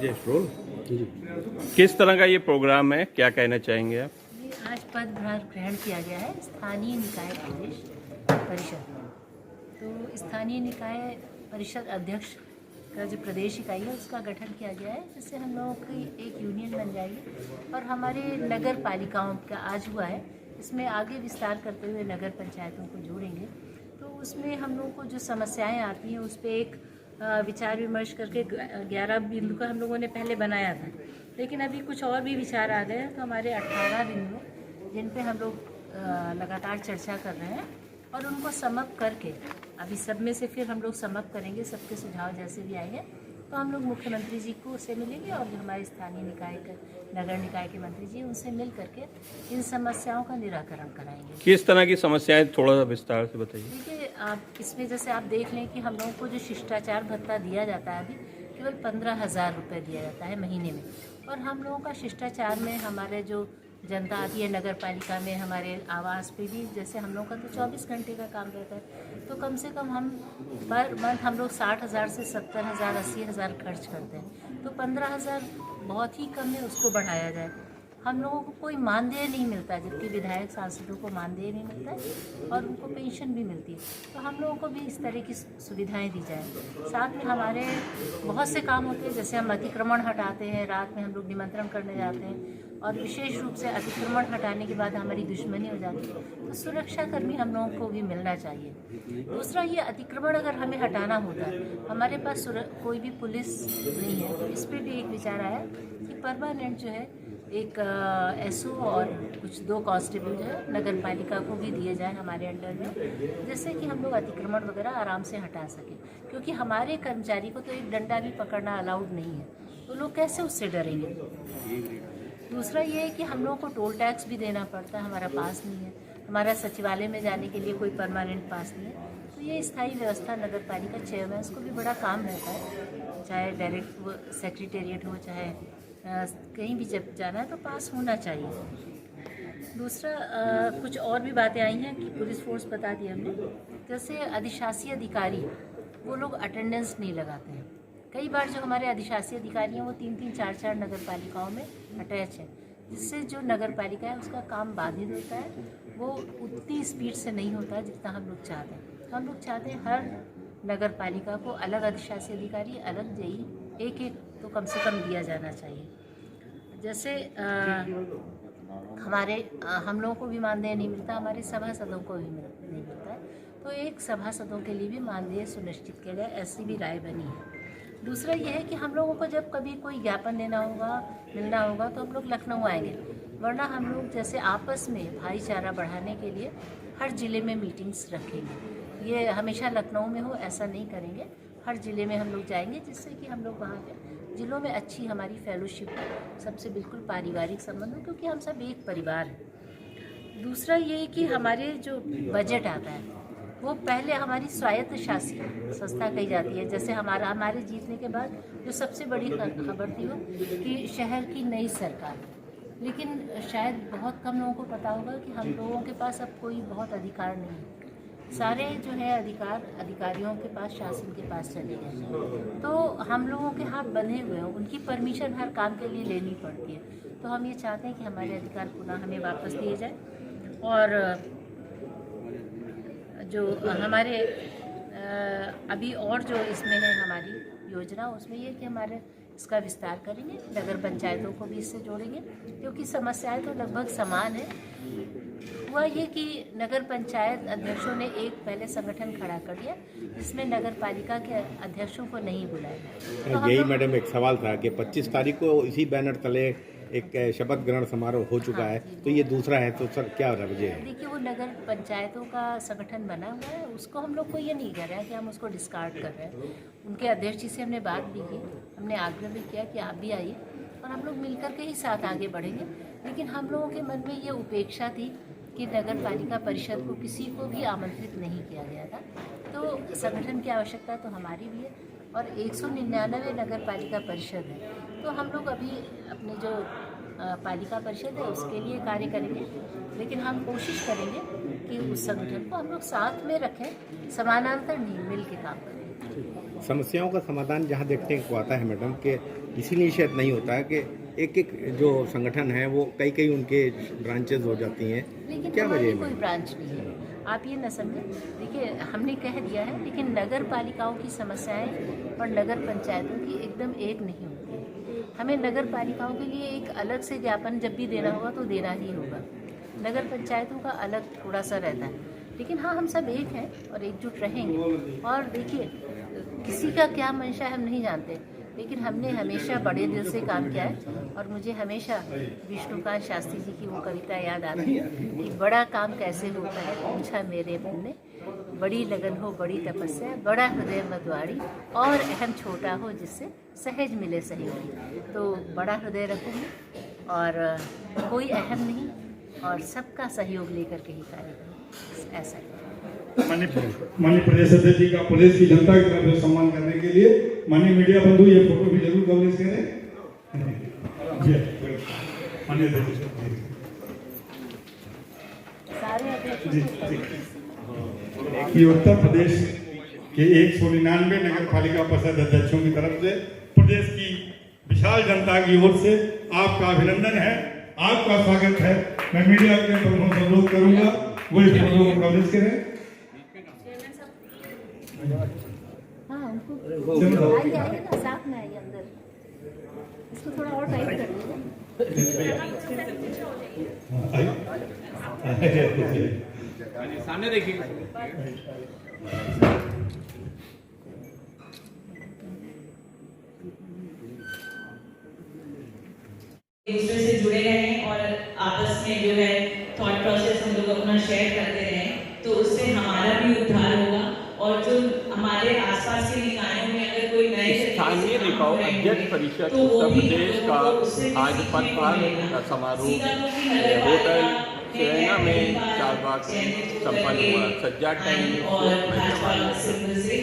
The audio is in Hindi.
राजेश रोल। किस तरह का ये प्रोग्राम है, क्या कहना चाहेंगे आप? ये आज पदभार ग्रहण किया गया है स्थानीय निकाय प्रदेश परिषद में। तो स्थानीय निकाय परिषद अध्यक्ष का जो प्रदेश इकाई है उसका गठन किया गया है, जिससे हम लोगों की एक यूनियन बन जाएगी। और हमारे नगर पालिकाओं का आज हुआ है, इसमें आगे विस्तार करते हुए नगर पंचायतों को जोड़ेंगे। तो उसमें हम लोगों को जो समस्याएं आती हैं उस पर एक विचार विमर्श करके 11 बिंदु का हम लोगों ने पहले बनाया था, लेकिन अभी कुछ और भी विचार आ गए हैं। तो हमारे 18 बिंदु जिन पे हम लोग लगातार चर्चा कर रहे हैं और उनको समअप करके अभी सब में से फिर हम लोग समअप करेंगे। सबके सुझाव जैसे भी आएंगे तो हम लोग मुख्यमंत्री जी को से मिलेंगे और जो हमारे स्थानीय निकाय के नगर निकाय के मंत्री जी उनसे मिल करके इन समस्याओं का निराकरण कराएंगे। किस तरह की समस्याएं थोड़ा सा विस्तार से बताइए। देखिए, आप इसमें जैसे आप देख लें कि हम लोगों को जो शिष्टाचार भत्ता दिया जाता है अभी केवल 15,000 रुपये दिया जाता है महीने में। और हम लोगों का शिष्टाचार में हमारे जो जनता आती है नगर पालिका में, हमारे आवास पे भी जैसे हम लोगों का तो 24 घंटे का काम रहता है। तो कम से कम हम पर मंथ हम लोग 60,000 से 70,000 80,000 खर्च करते हैं। तो 15,000 बहुत ही कम है, उसको बढ़ाया जाए। हम लोगों को कोई मानदेय नहीं मिलता, जबकि विधायक सांसदों को मानदेय नहीं मिलता है और उनको पेंशन भी मिलती है। तो हम लोगों को भी इस तरह की सुविधाएं दी जाए। साथ में हमारे बहुत से काम होते हैं, जैसे हम अतिक्रमण हटाते हैं, रात में हम लोग निमंत्रण करने जाते हैं और विशेष रूप से अतिक्रमण हटाने के बाद हमारी दुश्मनी हो जाती है। तो सुरक्षा कर्मी हम लोगों को भी मिलना चाहिए। दूसरा, ये अतिक्रमण अगर हमें हटाना होता है, हमारे पास कोई भी पुलिस नहीं है, तो इस पर भी एक विचार आया कि परमानेंट जो है एक एसओ और कुछ 2 कांस्टेबल जो है नगर पालिका को भी दिए जाए हमारे अंडर में, जिससे कि हम लोग अतिक्रमण वगैरह आराम से हटा सकें। क्योंकि हमारे कर्मचारी को तो एक डंडा भी पकड़ना अलाउड नहीं है, तो लोग कैसे उससे डरेंगे। दूसरा ये है कि हम लोगों को टोल टैक्स भी देना पड़ता है, हमारा पास नहीं है। हमारा सचिवालय में जाने के लिए कोई परमानेंट पास नहीं है। तो ये स्थायी व्यवस्था नगर पालिका चेयरमैन को भी बड़ा काम रहता है, चाहे डायरेक्ट सेक्रेटेरिएट हो, चाहे कहीं भी जब जाना है तो पास होना चाहिए। दूसरा, कुछ और भी बातें आई हैं कि पुलिस फोर्स बता दी हमने, जैसे अधिशासी अधिकारी वो लोग अटेंडेंस नहीं लगाते हैं। कई बार जो हमारे अधिशासी अधिकारी हैं वो 3-3 4-4 नगर पालिकाओं में अटैच है, जिससे जो नगर पालिका है उसका काम बाधित होता है। वो उतनी स्पीड से नहीं होता जितना हम लोग चाहते हैं। तो हम लोग चाहते हैं हर नगर पालिका को अलग अधिशासी अधिकारी, अलग जेई एक तो कम से कम दिया जाना चाहिए। जैसे हम लोगों को भी मानदेय नहीं मिलता, हमारे सभासदों को भी नहीं मिलता है। तो एक सभासदों के लिए भी मानदेय सुनिश्चित किया जाए, ऐसी भी राय बनी है। दूसरा यह है कि हम लोगों को जब कभी कोई ज्ञापन देना होगा, मिलना होगा, तो हम लोग लखनऊ आएंगे, वरना हम लोग जैसे आपस में भाईचारा बढ़ाने के लिए हर ज़िले में मीटिंग्स रखेंगे। ये हमेशा लखनऊ में हो ऐसा नहीं करेंगे, हर ज़िले में हम लोग जाएंगे, जिससे कि हम लोग वहाँ पे ज़िलों में अच्छी हमारी फेलोशिप हो, सबसे बिल्कुल पारिवारिक संबंध हो, क्योंकि हम सब एक परिवार हैं। दूसरा ये है कि हमारे जो बजट आता है वो पहले हमारी स्वायत्त शासी संस्था कही जाती है। जैसे हमारे जीतने के बाद जो सबसे बड़ी खबर थी वो कि शहर की नई सरकार, लेकिन शायद बहुत कम लोगों को पता होगा कि हम लोगों के पास अब कोई बहुत अधिकार नहीं है। सारे जो है अधिकार अधिकारियों के पास, शासन के पास चले गए। तो हम लोगों के हाथ बंधे हुए हैं, उनकी परमिशन हर काम के लिए लेनी पड़ती है। तो हम ये चाहते हैं कि हमारे अधिकार पुनः हमें वापस दिए जाए। और जो हमारे अभी और जो इसमें है हमारी योजना, उसमें ये कि हमारे इसका विस्तार करेंगे, नगर पंचायतों को भी इससे जोड़ेंगे, क्योंकि समस्याएं तो लगभग समान है। हुआ ये कि नगर पंचायत अध्यक्षों ने एक पहले संगठन खड़ा कर दिया, जिसमें नगर पालिका के अध्यक्षों को नहीं बुलाया। तो यही मैडम एक सवाल था कि 25 तारीख को इसी बैनर तले एक शपथ ग्रहण समारोह हो चुका है, तो ये दूसरा है, तो सर क्या वजह है? देखिए, वो नगर पंचायतों का संगठन बना हुआ है, उसको हम लोग को ये नहीं कर रहे हैं कि हम उसको डिस्कार्ड कर रहे हैं। उनके अध्यक्ष जी से हमने बात भी की, हमने आग्रह भी किया कि आप भी आइए और हम लोग मिलकर के ही साथ आगे बढ़ेंगे। लेकिन हम लोगों के मन में ये उपेक्षा थी कि नगर पालिका परिषद को किसी को भी आमंत्रित नहीं किया गया था। तो संगठन की आवश्यकता तो हमारी भी है और 199 नगर पालिका परिषद है। तो हम लोग अभी अपने जो पालिका परिषद है उसके लिए कार्य करेंगे, लेकिन हम कोशिश करेंगे कि उस संगठन को हम लोग साथ में रखें, समानांतर नहीं, मिल के काम करें। समस्याओं का समाधान जहाँ देखने को आता है मैडम कि इसीलिए शायद नहीं होता है कि एक एक जो संगठन है वो कई कई उनके ब्रांचेज हो जाती हैं। लेकिन क्या वजह हमारी है कोई मैडम? ब्रांच नहीं है, आप ये न समझें। देखिए, हमने कह दिया है, लेकिन नगर पालिकाओं की समस्याएं और नगर पंचायतों की एकदम एक नहीं होती। हमें नगर पालिकाओं के लिए एक अलग से ज्ञापन जब भी देना होगा तो देना ही होगा, नगर पंचायतों का अलग थोड़ा सा रहता है। लेकिन हाँ, हम सब एक हैं और एकजुट रहेंगे। और देखिए, किसी का क्या मंशा है हम नहीं जानते, लेकिन हमने हमेशा बड़े दिल से काम किया है। और मुझे हमेशा विष्णुकांत शास्त्री जी की वो कविता याद आती है कि बड़ा काम कैसे होता है पूछा मेरे मन ने, बड़ी लगन हो बड़ी तपस्या, बड़ा हृदय मद्वारी, और अहम छोटा हो जिससे सहज मिले सहयोगी। तो बड़ा हृदय रखूँगी और कोई अहम नहीं, और सबका सहयोग लेकर के ही कार्य करूँ, ऐसा है। माननीय प्रदेश अध्यक्ष जी का प्रदेश की जनता की तरफ से सम्मान करने के लिए माननीय मीडिया बंधु ये फोटो भी जरूर कवरेज करें। माननीय अध्यक्ष सारे ये उत्तर प्रदेश के 199 नगर पालिका परिषद अध्यक्षों की तरफ से प्रदेश की विशाल जनता की ओर से आपका अभिनंदन है, आपका स्वागत है। मैं मीडिया के प्रमुख से अनुरोध करूंगा वो इस फोटो को कवरेज करें। हाँ, उनको आइए ना, साथ में आइए अंदर, इसको थोड़ा और टाइट कर दीजिए। सामने देखिए। एक दूसरे से जुड़े रहें और आपस में जो है थॉट प्रोसेस हम लोग अपना शेयर करते रहें, तो उससे हमारा भी उद्धार होगा। और जो हमारे आसपास के निकायों में अगर कोई नए स्थानीय निकायों अध्यक्ष परिषद उत्तर प्रदेश का आज पदभार समारोह होटल सेरेना में 4 बाग संपन्न हुआ। सज्जा टाइम और भाजपा सिंबल से